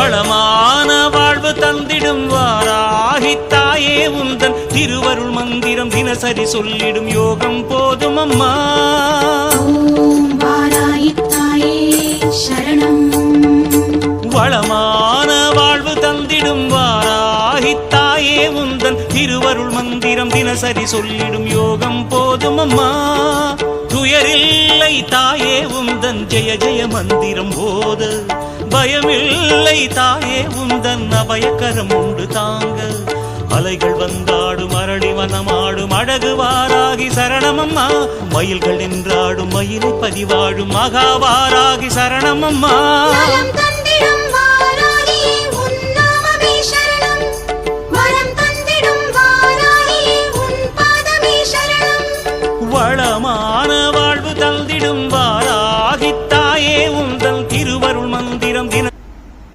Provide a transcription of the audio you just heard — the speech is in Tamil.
வளமான வாழ்வு தந்திடும் வாராகி தாயே உந்தன் திருவருள் மந்திரம் தினசரி சொல்லிடும் யோகம் போதும் அம்மா. ஓம் வாராகி தாயே சரணம். வளமான வாழ்வு தந்திடும் வாராகி தாயே உந்தன் திருவருள் மந்திரம் தினசரி சொல்லிடும் யோகம் போதும் அம்மா. துயரில்லை தாயே உந்தன் ஜெய ஜெய மந்திரம் போத, பயமில்லை தாயே உந்தன் அபயக்கரம் உண்டு தாங்க. அலைகள் வந்தாடும் அரளி வனமாடும் அழகு வாராகி சரணமம்மா. மயில்கள் என்றாடும் மயிலை பதிவாடும் மகாவாராகி சரணமம்மா.